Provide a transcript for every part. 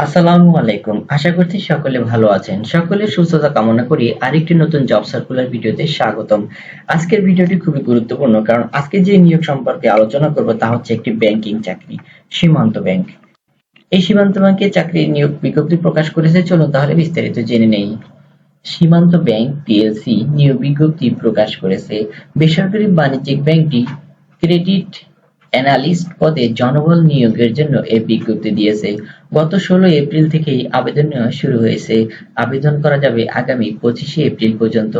আসসালামু আলাইকুম। আশা করছি সকলে ভালো আছেন। সকলের সুস্থতা কামনা করি আরেকটি নতুন জব সার্কুলার ভিডিওতে স্বাগতম। আজকের ভিডিওটি খুবই গুরুত্বপূর্ণ কারণ আজকে যে নিয়োগ সম্পর্কে আলোচনা করব তা হচ্ছে একটি ব্যাংকিং চাকরি, সীমান্ত ব্যাংক। এই সীমান্ত ব্যাংকে চাকরির নিয়োগ বিজ্ঞপ্তি প্রকাশ করেছে, চলুন তাহলে বিস্তারিত জেনে নেই। সীমান্ত ব্যাংক পিএলসি নিয়োগ বিজ্ঞপ্তি প্রকাশ করেছে। বেসরকারি বাণিজ্যিক ব্যাংকটি ক্রেডিট অ্যানালিস্ট পদে জনবল নিয়োগের জন্য এই বিজ্ঞপ্তি দিয়েছে। গত ১৬ এপ্রিল থেকেই আবেদন নেওয়া শুরু হয়েছে। আবেদন করা যাবে আগামী ২৫শে এপ্রিল পর্যন্ত।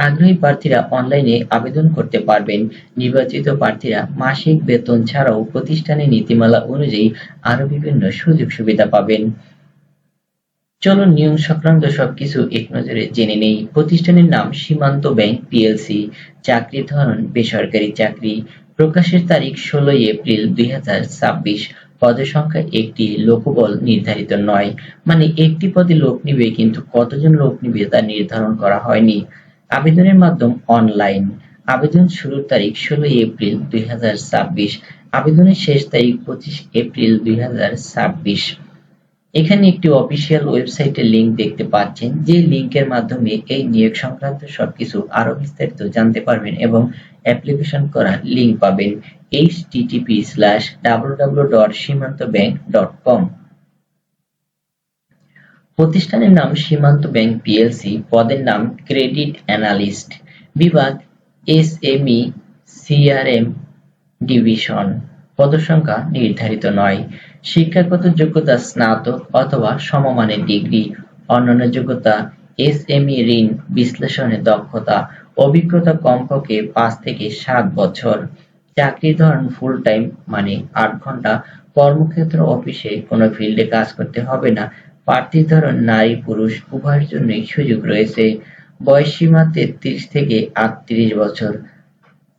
আগ্রহী প্রার্থীরা অনলাইনে আবেদন করতে পারবেন। নির্বাচিত প্রার্থীরা মাসিক বেতন ছাড়াও প্রতিষ্ঠানের নীতিমালা অনুযায়ী আরো বিভিন্ন সুযোগ সুবিধা পাবেন। চলুন নিয়োগ সংক্রান্ত সবকিছু এক নজরে জেনে নেই। প্রতিষ্ঠানের নাম সীমান্ত ব্যাংক পিএলসি। চাকরির ধরন বেসরকারি চাকরি। প্রকাশের তারিখ ১৬ এপ্রিল ২০২৬। পদের সংখ্যা একটি, লোকবল নির্ধারিত নয়। মানে একটি পদে লোক নিবে, কিন্তু কতজন লোক নিবে তা নির্ধারণ করা হয়নি। আবেদনের মাধ্যম অনলাইন। আবেদন শুরুর তারিখ ১৬ এপ্রিল ২০২৬। আবেদনের শেষ তারিখ ২৫ এপ্রিল ২০২৬। এখানে একটি অফিসিয়াল ওয়েবসাইটের লিংক দেখতে পাচ্ছেন, যে লিংকের মাধ্যমে এই নিয়োগ সংক্রান্ত সবকিছু আরো বিস্তারিত জানতে পারবেন এবং অ্যাপ্লিকেশন করার লিংক পাবেন। http://www.simantbank.com। প্রতিষ্ঠানের নাম সীমান্ত ব্যাংক পিএলসি। পদের নাম ক্রেডিট অ্যানালিস্ট। বিভাগ এসএমই সিআরএম ডিভিশন। পদসংখ্যা নির্ধারিত নয়। শিক্ষাগত যোগ্যতা স্নাতক অথবা সমমানের ডিগ্রি। অন্যান্য যোগ্যতা এসএমই ঋণ বিশ্লেষণে দক্ষতা। অভিজ্ঞতা কমপক্ষে ৫ থেকে ৭ বছর। চাকরির ধরন ফুল টাইম, মানে ৮ ঘন্টা। কর্মক্ষেত্র অফিসে কোনো ফিল্ডে কাজ করতে হবে না। প্রার্থীর ধরন নারী পুরুষ উভয়ের জন্যই সুযোগ রয়েছে। বয়সসীমা ৩৩ থেকে ৩৮ বছর।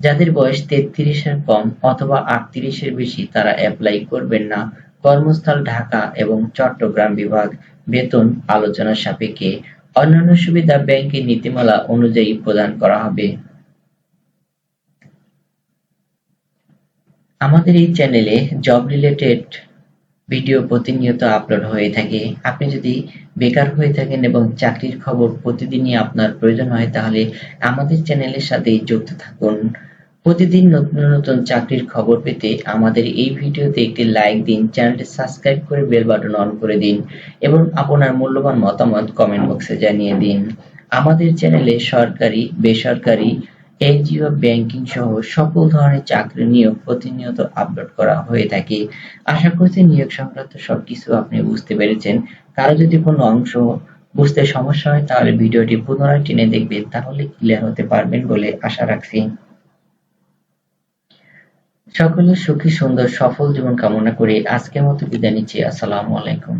যাদের বয়স ৩৩ এর কম অথবা ৩৮ এর বেশি তারা অ্যাপ্লাই করবেন না। কর্মস্থল ঢাকা এবং চট্টগ্রাম বিভাগ। বেতন আলোচনা সাপেক্ষে। অন্যান্য সুবিধা ব্যাংকের নীতিমালা অনুযায়ী প্রদান করা হবে। আমাদের এই চ্যানেলে জব রিলেটেড ভিডিও প্রতিনিয়ত আপলোড হয়ে থাকে। আপনি যদি বেকার হয়ে থাকেন এবং চাকরির খবর প্রতিদিনই আপনার প্রয়োজন হয়, তাহলে আমাদের চ্যানেলের সাথেই যুক্ত থাকুন। প্রতিদিন নতুন নতুন চাকরির খবর পেতে আমাদের এই ভিডিওতে একটি লাইক দিন, চ্যানেলটি সাবস্ক্রাইব করে বেল বাটন অন করে দিন এবং আপনার মূল্যবান মতামত কমেন্ট বক্সে জানিয়ে দিন। আমাদের চ্যানেলে সরকারি, বেসরকারি, এনজিও, ব্যাংকিং সহ সকল ধরনের চাকরি নিয়োগ প্রতিনিয়ত আপলোড করা হয়ে থাকে। আশা করছি নিয়োগ সংক্রান্ত সবকিছু আপনি বুঝতে পেরেছেন। কারো যদি কোনো অংশ বুঝতে সমস্যা হয় তাহলে ভিডিওটি পুনরায় টেনে দেখবেন, তাহলে ক্লিয়ার হতে পারবেন বলে আশা রাখছি। সকলের সুখী সুন্দর সফল জীবন কামনা করে আজকের মতো বিদায় নিচ্ছি। আসসালামু আলাইকুম।